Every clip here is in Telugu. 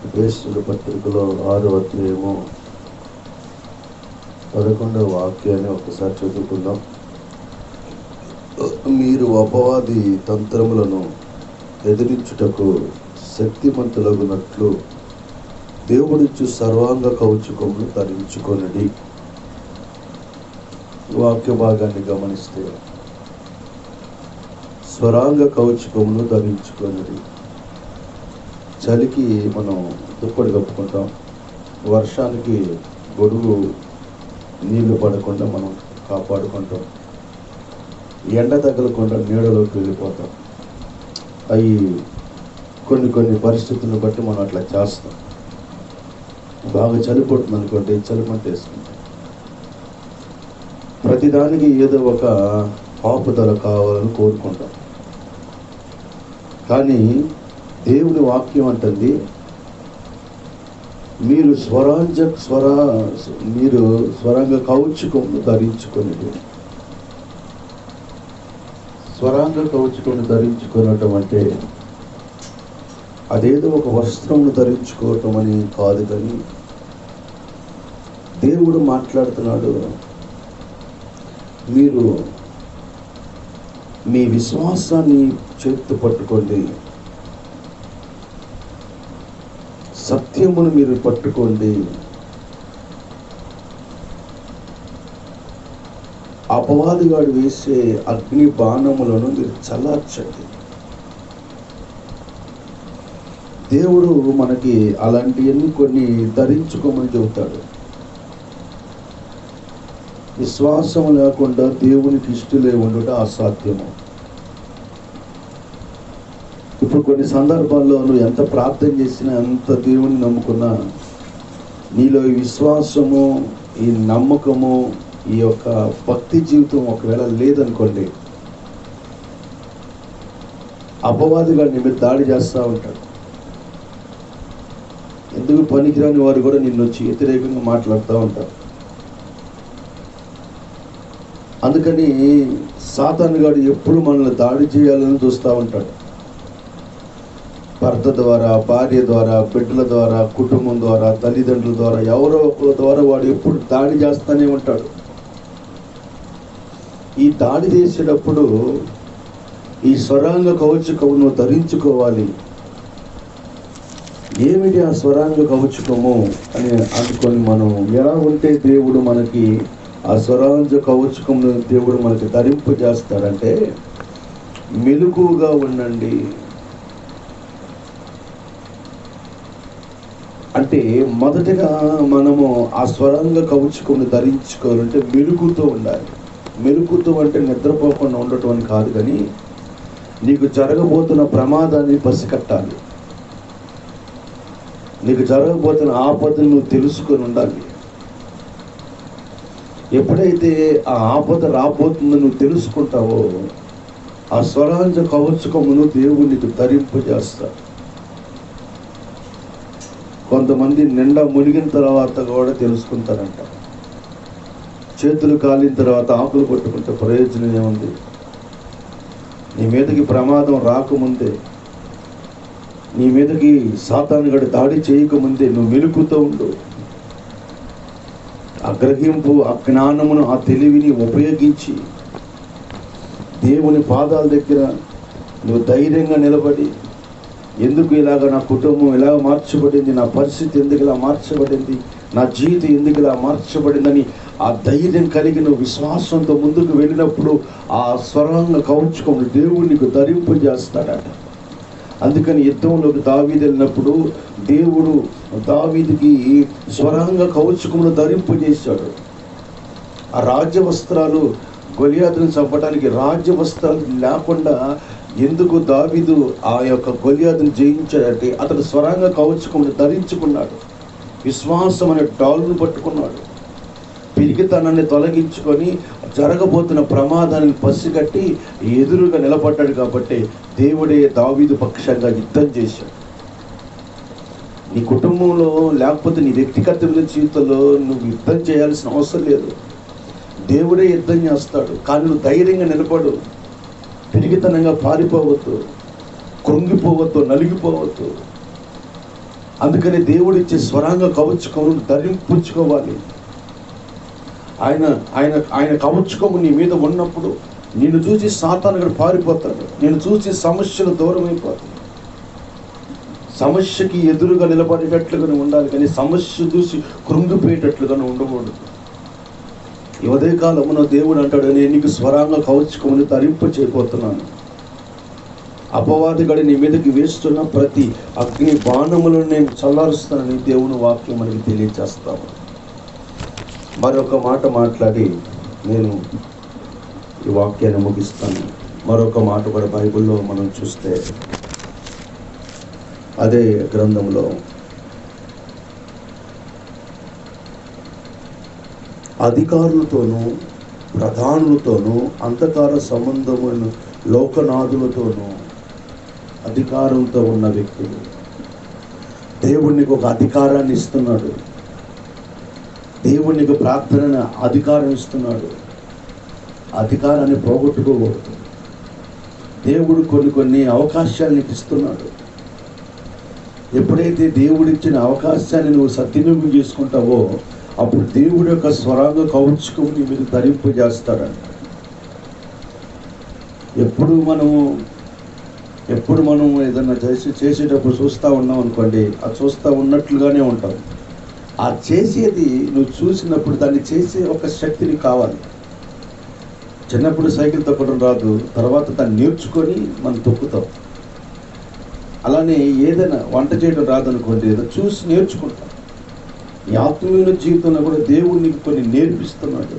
ఎఫెసీయుల పత్రికలో 6వ అధ్యాయము 11వ వాక్యాన్ని ఒకసారి చదువుకుందాం. మీరు అపవాది తంత్రములను ఎదిరించుటకు శక్తిమంతులగునట్లు దేవుడిచ్చు సర్వాంగ కవచమును ధరించుకొనుడి. వాక్య భాగాన్ని గమనిస్తే స్వరాంగ కవచమును ధరించుకొనుడి. చలికి మనం దుప్పటి కప్పుకుంటాం, వర్షానికి గొడుగు నీళ్లు పడకుండా మనం కాపాడుకుంటాం, ఎండ తగలకుండా నీడలోకి వెళ్ళిపోతాం. అవి కొన్ని పరిస్థితులను బట్టి మనం అట్లా చేస్తాం. బాగా చలి పడుతుంది అనుకోండి, చలిమంట వేసుకుంటాం. ప్రతిదానికి ఏదో ఒక ఆపుదల కావాలని కోరుకుంటాం. కానీ దేవుని వాక్యం అంటుంది, మీరు స్వరాంగ కవచమును ధరించుకొనుడి. స్వరాంగ కవచమును ధరించుకోవటం అంటే అదేదో ఒక వస్త్రమును ధరించుకోవటం అని కాదు. కానీ దేవుడు మాట్లాడుతున్నాడు, మీరు మీ విశ్వాసాన్ని చేత్తు పట్టుకోండి, సత్యమును మీరు పట్టుకోండి, అపవాదిగాడు వేసే అగ్ని బాణములను మీరు చల్లార్చండి. దేవుడు మనకి అలాంటివన్నీ కొన్ని ధరించుకోమని చెబుతాడు. విశ్వాసం లేకుండా దేవునికి ఇష్టలే ఉండుట అసాధ్యము. ఇప్పుడు కొన్ని సందర్భాల్లో నువ్వు ఎంత ప్రార్థన చేసినా, ఎంత దేవుని నమ్ముకున్నా, నీలో ఈ విశ్వాసము, ఈ నమ్మకము, ఈ యొక్క భక్తి జీవితం ఒకవేళ లేదనుకోండి, అపవాదిగా నీ మీద దాడి చేస్తూ ఉంటాడు. ఎందుకు పనికిరాని వారు కూడా నిన్ను వచ్చి వ్యతిరేకంగా మాట్లాడుతూ ఉంటారు. అందుకని సాతానుగాడు ఎప్పుడు మనల్ని దాడి చేయాలని చూస్తూ ఉంటాడు. భర్త ద్వారా, భార్య ద్వారా, బిడ్డల ద్వారా, కుటుంబం ద్వారా, తల్లిదండ్రుల ద్వారా, ఎవరో ఒకరి ద్వారా వాడు ఎప్పుడు దాడి చేస్తూనే ఉంటాడు. ఈ దాడి చేసేటప్పుడు ఈ స్వరాంగ కవచమును ధరించుకోవాలి. ఏమిటి ఆ స్వరాంగ కవచము అని అనుకొని మనం ఎలా ఉంటే దేవుడు మనకి ఆ స్వరాంగ కవచమును దేవుడు మనకి ధరింపజేస్తాడంటే, మెలకువగా ఉండండి. అంటే మొదటగా మనము ఆ స్వరాంగ కవచమును ధరించుకోవాలంటే మెలుకుతో ఉండాలి. మెలుకుతో అంటే నిద్రపోకుండా ఉండటం అని కాదు, కానీ నీకు జరగబోతున్న ప్రమాదాన్ని పసికట్టాలి. నీకు జరగబోతున్న ఆపదను నువ్వు తెలుసుకొని ఉండాలి. ఎప్పుడైతే ఆ ఆపద రాబోతుందో నువ్వు తెలుసుకుంటావో, ఆ స్వరాంగ కవచమును దేవుడు నీకు ధరింపజేస్తాడు. కొంతమంది నిండా మునిగిన తర్వాత కూడా తెలుసుకుంటారంట. చేతులు కాలిన తర్వాత ఆకులు కొట్టుకుంటే ప్రయోజనం ఏముంది? నీ మీదకి ప్రమాదం రాకముందే, నీ మీదకి సాతానుగాడు దాడి చేయకముందే నువ్వు మెలుకుతూ ఉండు. ఆ గ్రహింపు, ఆ జ్ఞానమును, ఆ తెలివిని ఉపయోగించి దేవుని పాదాల దగ్గర నువ్వు ధైర్యంగా నిలబడి, ఎందుకు ఇలాగ నా కుటుంబం ఇలా మార్చబడింది, నా పరిస్థితి ఎందుకు ఇలా మార్చబడింది, నా జీవితం ఎందుకు ఇలా మార్చబడిందని ఆ ధైర్యం కలిగి నువ్వు విశ్వాసంతో ముందుకు వెళ్ళినప్పుడు ఆ స్వరాంగ కవచమును దేవుడు నీకు ధరింపజేస్తాడట. అందుకని యుద్ధంలోకి దావీదు వెళ్ళినప్పుడు దేవుడు దావీదుకి స్వరాంగ కవచమును ధరింపజేశాడు. ఆ రాజ్య వస్త్రాలు, గొలియాతును చంపడానికి రాజ్య వస్త్రాలు లేకుండా ఎందుకు దావీదు ఆ యొక్క గొలియాతును జయించాడంటే, అతడు స్వరాంగ కవచమును ధరించుకున్నాడు. విశ్వాసం అనే డాలును పట్టుకున్నాడు. పిరికితనాన్ని తొలగించుకొని జరగబోతున్న ప్రమాదాన్ని పసిగట్టి ఎదురుగా నిలబడ్డాడు. కాబట్టి దేవుడే దావీదు పక్షంగా యుద్ధం చేశాడు. నీ కుటుంబంలో లేకపోతే నీ వ్యక్తిగత జీవితంలో నువ్వు యుద్ధం చేయాల్సిన అవసరం లేదు. దేవుడే యుద్ధం చేస్తాడు. కానీ నువ్వు ధైర్యంగా నిలబడు. పిరికితనంగా పారిపోవద్దు, కృంగిపోవద్దు, నలిగిపోవద్దు. అందుకని దేవుడిచ్చే స్వరాంగ కవచుకమును ధరింపుచ్చుకోవాలి. ఆయన ఆయన ఆయన కవచుకము నీ మీద ఉన్నప్పుడు నిన్ను చూసి సాతాను కూడా పారిపోతాడు. నేను చూసి సమస్యలు దూరం అయిపోతాయి. సమస్యకి ఎదురుగా నిలబడేటట్లుగానే ఉండాలి, కానీ సమస్య చూసి కృంగిపోయేటట్లుగానే ఉండకూడదు. ఈ ఉదయకాలమున దేవుడు అంటాడు, నేను నీకు స్వరాంగ కవచుకమును ధరింప చేయబోతున్నాను. అపవాది గడి నీ మీదకి వేస్తున్న ప్రతి అగ్ని బాణములను నేను చల్లారుస్తానని దేవుని వాక్యం మనకి తెలియజేస్తాము. మరొక మాట మాట్లాడి నేను ఈ వాక్యాన్ని ముగిస్తాను. మరొక మాట కూడా బైబిల్లో మనం చూస్తే అదే గ్రంథంలో అధికారులతోనూ ప్రధానులతోనూ అంధకార సంబంధమైన లోకనాథులతోనూ అధికారంతో ఉన్న వ్యక్తులు దేవునికి ఒక అధికారాన్ని ఇస్తున్నాడు. దేవునికి ప్రార్థన అధికారం ఇస్తున్నాడు. అధికారాన్ని పోగొట్టుకోకూడదు. దేవుడు కొన్ని అవకాశాలు నీకు ఇస్తున్నాడు. ఎప్పుడైతే దేవుడిచ్చిన అవకాశాన్ని నువ్వు సద్వినియోగం చేసుకుంటావో అప్పుడు దేవుడి యొక్క స్వరాంగ కవచుకం నీ మీద ధరింపజేస్తాడంట. ఎప్పుడు మనం ఏదన్నా చేసేటప్పుడు చూస్తూ ఉన్నాం అనుకోండి, అది చూస్తూ ఉన్నట్లుగానే ఉంటాం. ఆ చేసేది నువ్వు చూసినప్పుడు దాన్ని చేసే ఒక శక్తిని కావాలి. చిన్నప్పుడు సైకిల్ తొక్కడం రాదు, తర్వాత దాన్ని నేర్చుకొని మనం తొక్కుతాం. అలానే ఏదైనా వంట చేయడం రాదనుకోండి, ఏదో చూసి నేర్చుకుంటాం. ఈ ఆత్మీయ జీవితంలో కూడా దేవుడు నీకు కొన్ని నేర్పిస్తున్నాడు.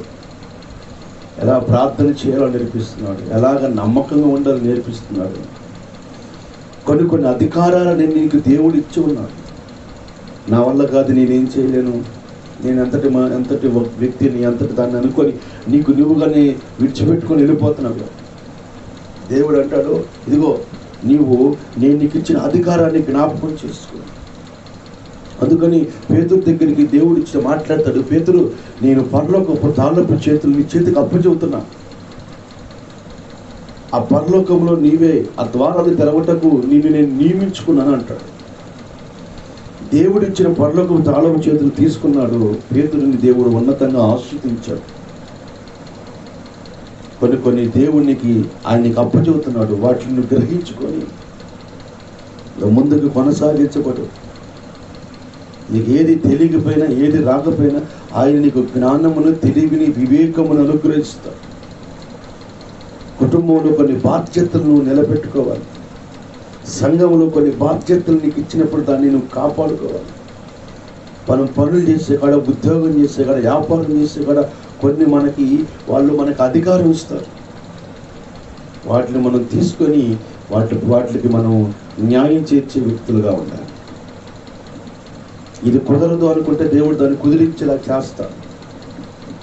ఎలా ప్రార్థన చేయాలో నేర్పిస్తున్నాడు, ఎలాగ నమ్మకంగా ఉండాలో నేర్పిస్తున్నాడు. కొన్ని అధికారాలను నీకు దేవుడు ఇచ్చి ఉన్నాడు. నా వల్ల కాదు, నేనేం చేయలేను, నేను ఎంతటి వ్యక్తిని ఎంతటి దాన్ని అనుకొని నీకు నువ్వుగానే విడిచిపెట్టుకొని వెళ్ళిపోతున్నావు. దేవుడు అంటాడు, ఇదిగో నేను నీకు ఇచ్చిన అధికారాన్ని జ్ఞాపకం చేసుకో. అందుకని పేతురు దగ్గరికి దేవుడు ఇచ్చిన మాట్లాడతాడు, పేతురు నేను పరలోకపు తాళపు చేతులు నీ చేతికి అప్పచెబుతున్నా. ఆ పరలోకంలో నీవే ఆ ద్వారాలు తెరవటకు నేను నియమించుకున్నాను అంటాడు. దేవుడిచ్చిన పరలోకపు తాళపు చేతులు తీసుకున్నాడు. పేతురుని దేవుడు ఉన్నతంగా ఆశ్రయించాడు. కొన్ని దేవునికి ఆయనకి అప్పచెబుతున్నాడు. వాటిని గ్రహించుకొని ముందుకు కొనసాగించబడు. నీకు ఏది తెలియకపోయినా ఏది రాకపోయినా ఆయన నీకు జ్ఞానమును, తెలివిని, వివేకమును అనుగ్రహిస్తాడు. కుటుంబంలో కొన్ని బాధ్యతలను నిలబెట్టుకోవాలి. సంఘంలో కొన్ని బాధ్యతలు నీకు ఇచ్చినప్పుడు దాన్ని నువ్వు కాపాడుకోవాలి. మనం పనులు చేసే కాడ, ఉద్యోగం చేసే కాడ, వ్యాపారం చేసే కాడ వాళ్ళు మనకి అధికారం ఇస్తారు. వాటిని మనం తీసుకొని వాటికి మనం న్యాయం చేర్చే వ్యక్తులుగా ఉండాలి. ఇది కుదరదు అనుకుంటే దేవుడు దాన్ని కుదిరించేలా చేస్తాడు.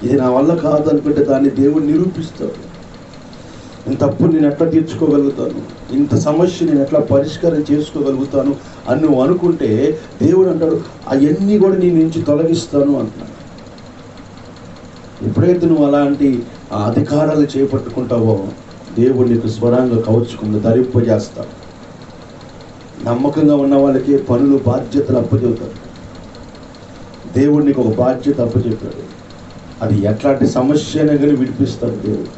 ఇది నా వల్ల కాదు అనుకుంటే దాన్ని దేవుడు నిరూపిస్తాడు. ఇంత తప్పు నేను ఎట్లా తీర్చుకోగలుగుతాను, ఇంత సమస్య నేను ఎట్లా పరిష్కారం చేసుకోగలుగుతాను అని నువ్వు అనుకుంటే దేవుడు అంటాడు, అవన్నీ కూడా నీ నుంచి తొలగిస్తాను అంటున్నాడు. ఎప్పుడైతే నువ్వు అలాంటి అధికారాలు చేపట్టుకుంటావో దేవుడు నీకు స్వరాంగ కవచుకుంటూ ధరింపజేస్తాడు. నమ్మకంగా ఉన్న వాళ్ళకి పనులు, బాధ్యతలు అప్పచెబుతాడు. దేవుడు నీకు ఒక బాధ్యత అప్పచెప్పాడు. అది ఎట్లాంటి సమస్య అయినా కానీ విడిపిస్తాడు దేవుడు.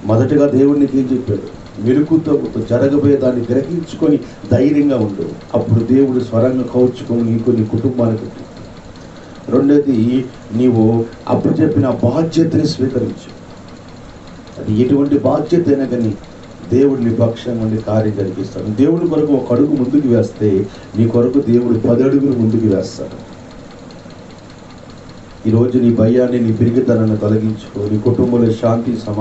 మొదటగా దేవుడు నీకు ఏం చెప్పాడు? మెలుకుతో జరగబోయే దాన్ని గ్రహించుకొని ధైర్యంగా ఉండు. అప్పుడు దేవుడు స్వరంగా కవచుకొని నీకు, నీ కుటుంబానికి. రెండోది, నీవు అప్పచెప్పిన బాధ్యతని స్వీకరించు. అది ఎటువంటి బాధ్యత అయినా కానీ దేవుడు నీ పక్షంగా ఉండి కార్యం జరిగిస్తాడు. దేవుడి కొరకు ఒక అడుగు ముందుకు వేస్తే నీ కొరకు దేవుడు 10 అడుగులు ముందుకు వేస్తాడు. ఈరోజు నీ భయాన్ని, నీ పిరిగితనాన్ని తొలగించుకో. నీ కుటుంబంలో శాంతి, సమాధానం